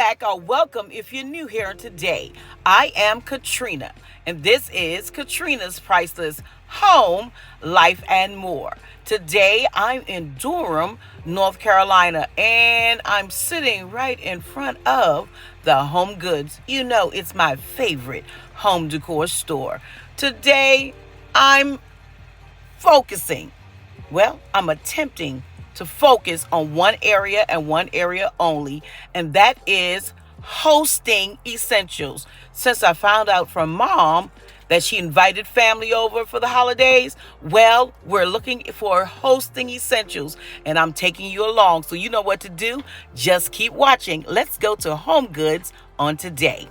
back, or welcome if you're new here today. I am Katrina, and this is Katrina's Priceless Home, Life, and More. Today, I'm in Durham, North Carolina, and I'm sitting right in front of the Home Goods. You know, it's my favorite home decor store. Today, I'm focusing. Well, I'm attempting to focus on one area and one area only, and that is hosting essentials. Since I found out from mom that she invited family over for the holidays, well, we're looking for hosting essentials, and I'm taking you along. So you know what to do. Just keep watching. Let's go to Home Goods on today.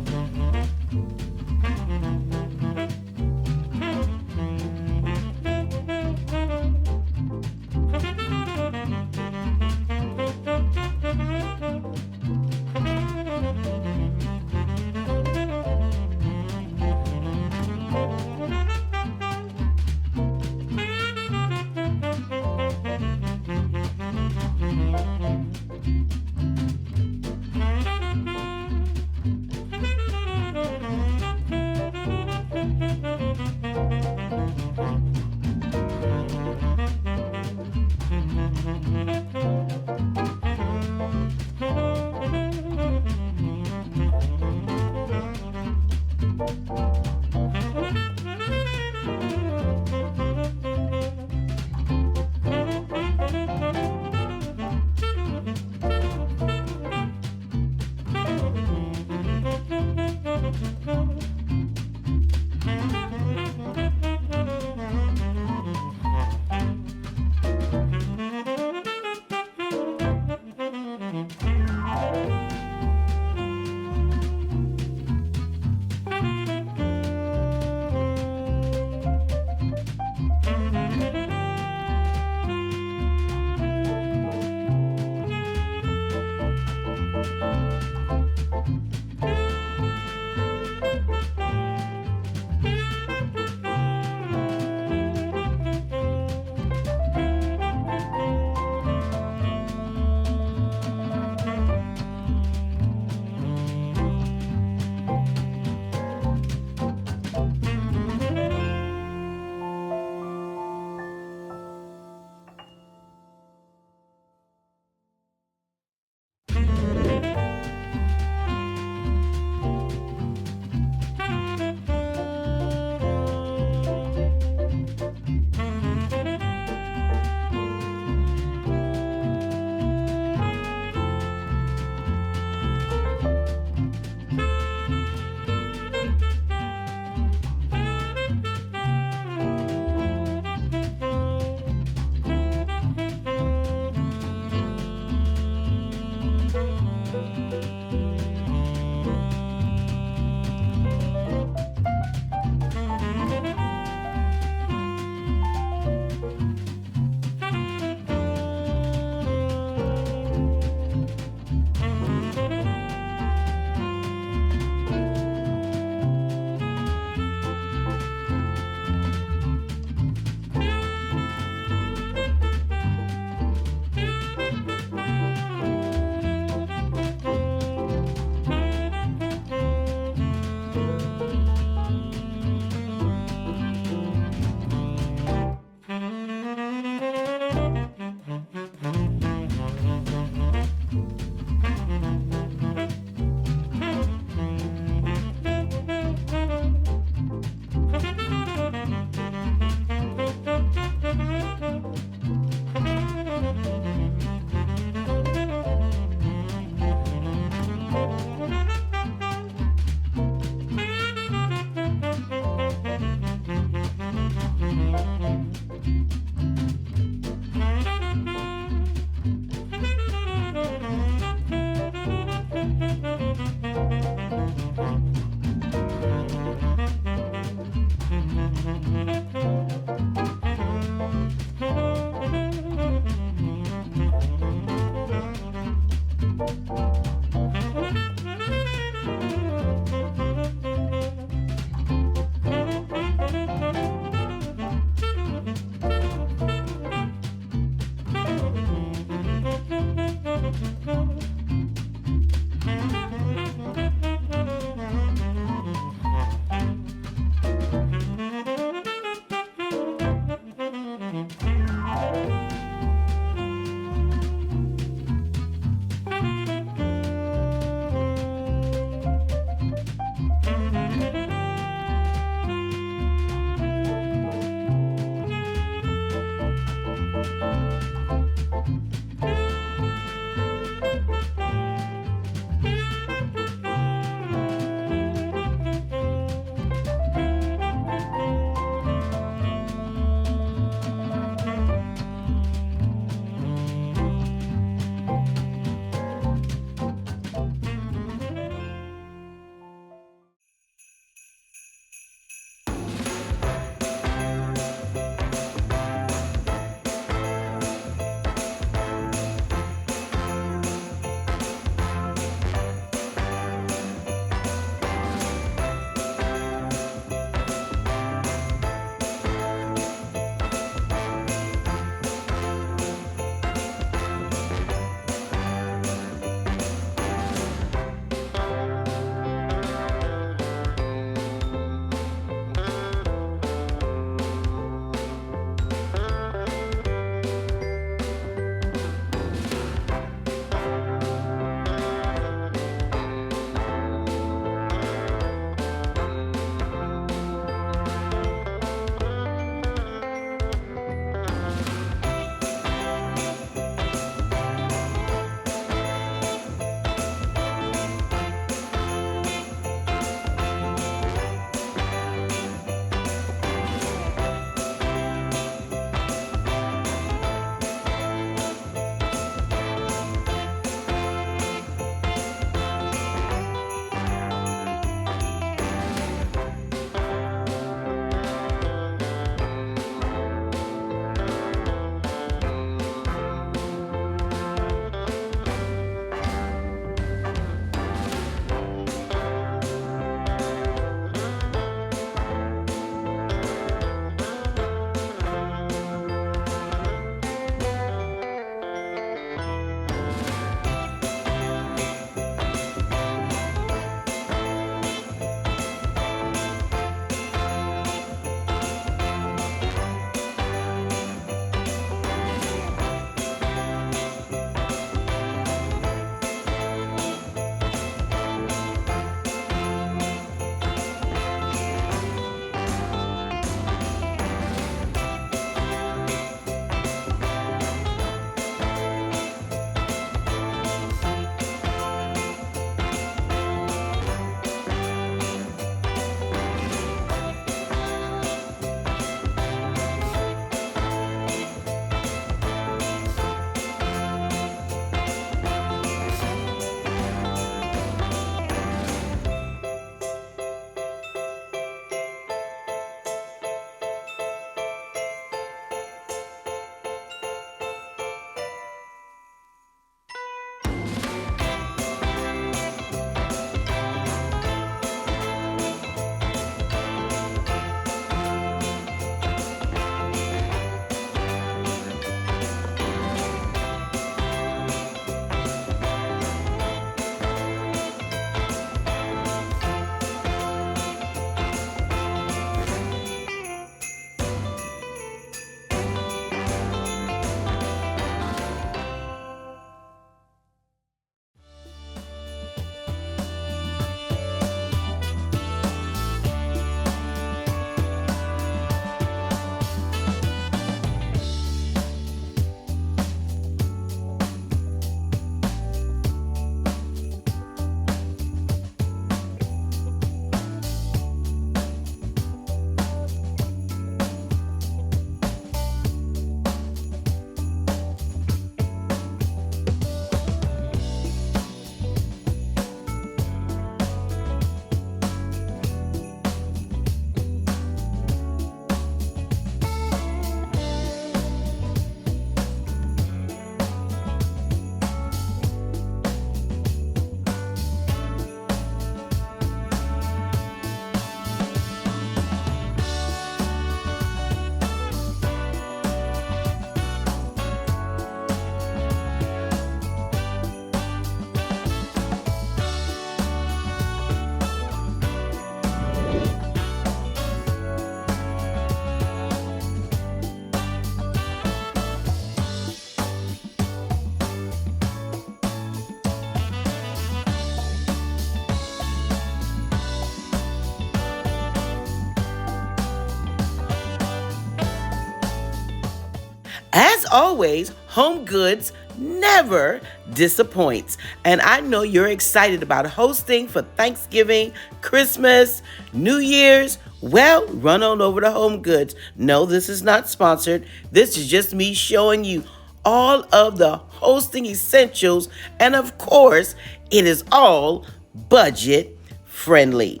As always, Home Goods never disappoints. And I know you're excited about hosting for Thanksgiving, Christmas, New Year's. Well, run on over to Home Goods. No, this is not sponsored. This is just me showing you all of the hosting essentials. And of course, it is all budget friendly.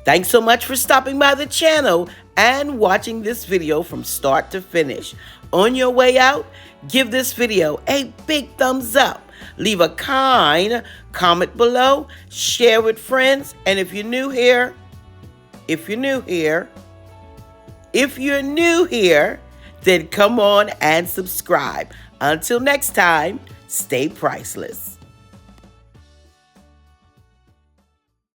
Thanks so much for stopping by the channel and watching this video from start to finish. On your way out, give this video a big thumbs up. Leave a kind comment below, share with friends, and if you're new here, then come on and subscribe. Until next time, stay priceless.